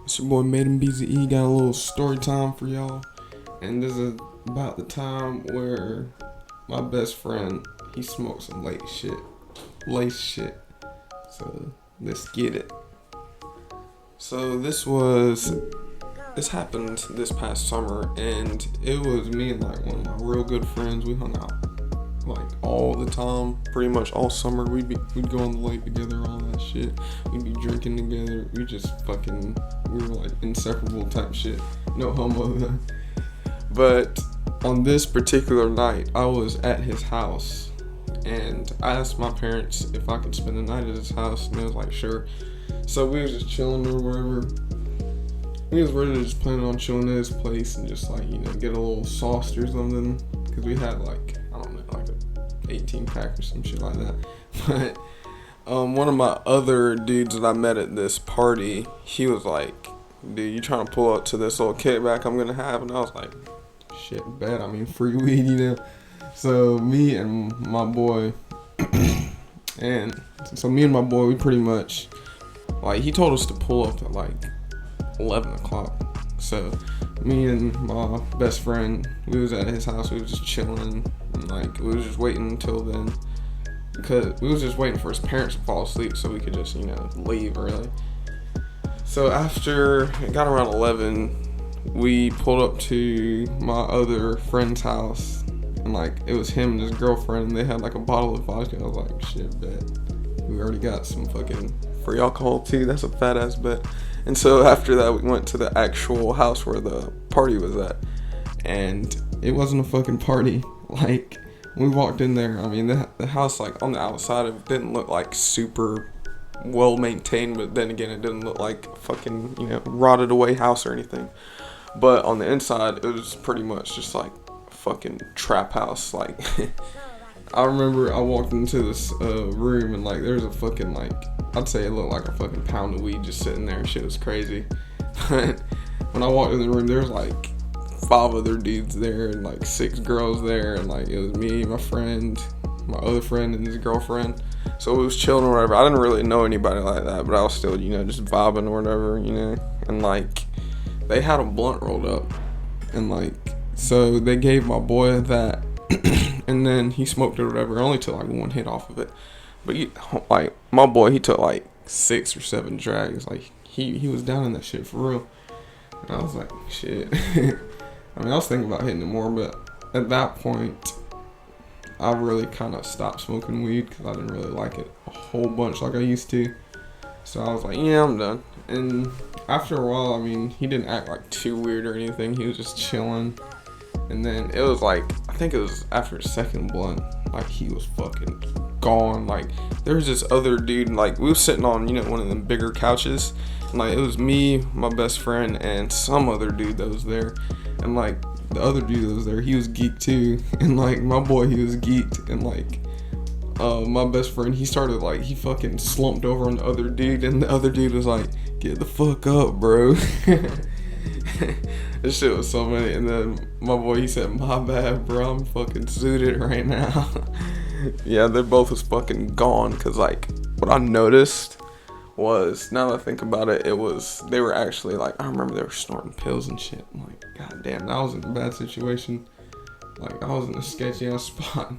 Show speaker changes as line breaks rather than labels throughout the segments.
It's your boy Maiden BZE. Got a little story time for y'all. And this is about the time where my best friend, he smoked some late shit. Lace shit. So let's get it. So this happened this past summer, and it was me and like one of my real good friends. We hung out like all the time, pretty much all summer. We'd go on the lake together, all that shit. We'd be drinking together. We were like inseparable type shit. No homo. But on this particular night, I was at his house, and I asked my parents if I could spend the night at his house, and they was like, sure. So we was just chilling or whatever. We was ready to just plan on chilling at his place and just like, get a little sauced or something. Because we had like, I don't know, like a 18 pack or some shit like that. But one of my other dudes that I met at this party, he was like, dude, you trying to pull up to this little kickback I'm going to have? And I was like, shit, bet. I mean, free weed, So me and my boy, we pretty much, like, he told us to pull up at like 11 o'clock. So me and my best friend, we was at his house. We was just chilling, and like we was just waiting until then, because we was just waiting for his parents to fall asleep so we could just leave early. So after it got around 11, we pulled up to my other friend's house, and like it was him and his girlfriend, and they had like a bottle of vodka. I was like, shit, bet. We already got some fucking free alcohol too. That's a fat ass bet. And so after that, we went to the actual house where the party was at, and it wasn't a fucking party. Like, we walked in there, I mean, the house, like, on the outside, it didn't look like super well maintained, but then again, it didn't look like a fucking, rotted away house or anything. But on the inside, it was pretty much just like a fucking trap house. Like, I remember I walked into this room, and like there's a fucking, like, I'd say it looked like a fucking pound of weed just sitting there. Shit was crazy. But when I walked in the room, there was like 5 other dudes there and like 6 girls there, and like it was me, my friend, my other friend, and his girlfriend. So we was chilling or whatever. I didn't really know anybody like that, but I was still, just vibing or whatever, And like they had a blunt rolled up, and like so they gave my boy that. And then he smoked it or whatever. I only took like 1 hit off of it. But my boy, he took like 6 or 7 drags. Like he was down in that shit for real. And I was like, shit. I mean, I was thinking about hitting it more, but at that point, I really kind of stopped smoking weed because I didn't really like it a whole bunch like I used to. So I was like, yeah, I'm done. And after a while, I mean, he didn't act like too weird or anything. He was just chilling. And then it was like, I think it was after the second blunt, like he was fucking gone. Like there was this other dude, like we was sitting on, one of them bigger couches. And like it was me, my best friend, and some other dude that was there. And like the other dude that was there, he was geeked too. And like my boy, he was geeked. And like my best friend, he fucking slumped over on the other dude. And the other dude was like, get the fuck up, bro. This shit was so funny. And then my boy, he said, my bad, bro, I'm fucking zooted right now. Yeah, they both was fucking gone. Cause like what I noticed was, now that I think about it, they were actually like, I remember they were snorting pills and shit. I'm like, god damn, I was in a bad situation. Like I was in a sketchy ass spot.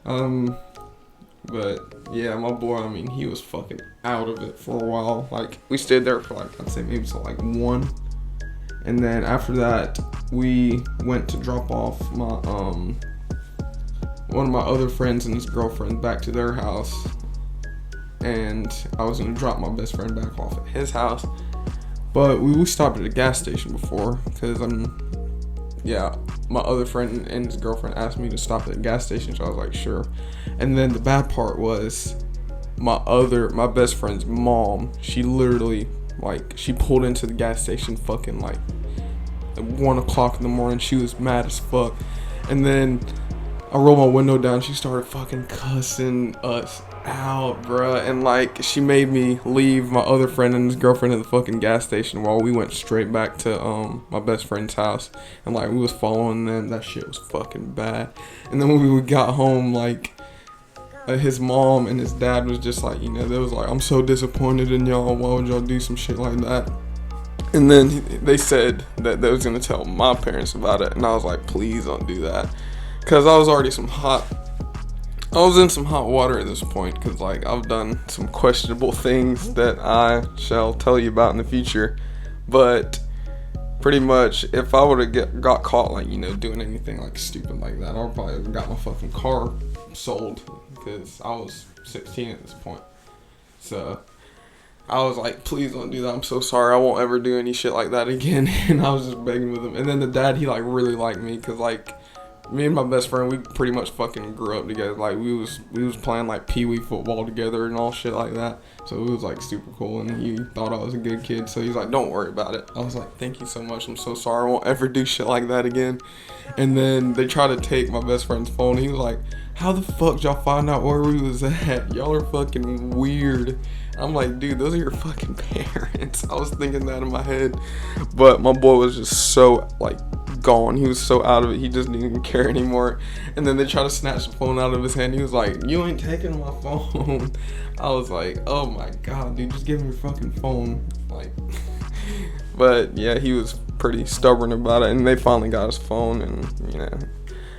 But yeah, my boy, I mean, he was fucking out of it for a while. Like we stayed there for like, I'd say maybe till like 1. And then after that, we went to drop off my one of my other friends and his girlfriend back to their house. And I was gonna drop my best friend back off at his house. But we stopped at a gas station before, because my other friend and his girlfriend asked me to stop at a gas station, so I was like, sure. And then the bad part was my best friend's mom, she literally, like, she pulled into the gas station fucking like at 1 o'clock in the morning. She was mad as fuck. And then I rolled my window down. She started fucking cussing us out, bruh. And like, she made me leave my other friend and his girlfriend at the fucking gas station while we went straight back to my best friend's house. And like, we was following them. That shit was fucking bad. And then when we got home, like, his mom and his dad was just like, they was like, I'm so disappointed in y'all. Why would y'all do some shit like that? And then they said that they was gonna tell my parents about it, and I was like, please don't do that, cause I was in some hot water at this point, cause like I've done some questionable things that I shall tell you about in the future, but pretty much if I would have got caught like doing anything like stupid like that, I would probably have got my fucking car sold, because I was 16 at this point. So I was like, please don't do that. I'm so sorry. I won't ever do any shit like that again. And I was just begging with him. And then the dad, he like really liked me, because like me and my best friend, we pretty much fucking grew up together. Like we was playing like pee-wee football together and all shit like that. So it was like super cool. And he thought I was a good kid. So he's like, don't worry about it. I was like, thank you so much. I'm so sorry. I won't ever do shit like that again. And then they tried to take my best friend's phone. He was like, how the fuck did y'all find out where we was at? Y'all are fucking weird. I'm like, dude, those are your fucking parents. I was thinking that in my head. But my boy was just so, like, gone. He was so out of it. He just didn't even care anymore. And then they tried to snatch the phone out of his hand. He was like, you ain't taking my phone. I was like, oh my god, dude, just give me your fucking phone. Like, but yeah, he was pretty stubborn about it. And they finally got his phone. And,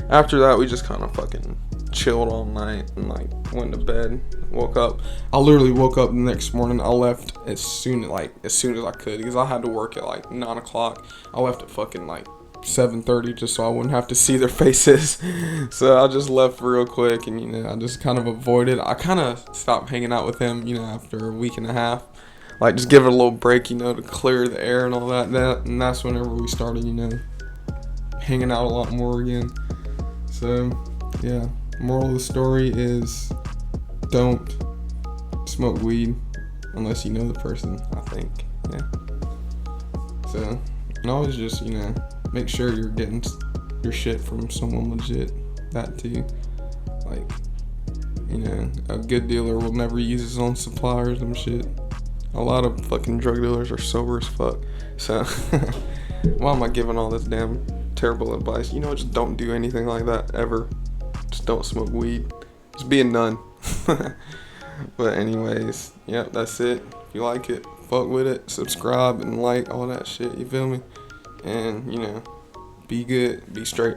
after that, we just kind of fucking chilled all night and like went to bed. Woke up. I literally woke up the next morning. I left as soon as I could, because I had to work at like 9 o'clock. I left at fucking like 7:30 just so I wouldn't have to see their faces. So I just left real quick, and I just kind of avoided. I kind of stopped hanging out with him, after a week and a half. Like just give it a little break, to clear the air and all that. And that's whenever we started, hanging out a lot more again. So yeah. Moral of the story is, don't smoke weed unless you know the person, I think. Yeah. So, and always just, make sure you're getting your shit from someone legit. That too. Like, a good dealer will never use his own supply or some shit. A lot of fucking drug dealers are sober as fuck. So, why am I giving all this damn terrible advice? Just don't do anything like that ever. Just don't smoke weed. Just be a nun. But anyways, yep, that's it. If you like it, fuck with it. Subscribe and like all that shit, you feel me? And, be good, be straight.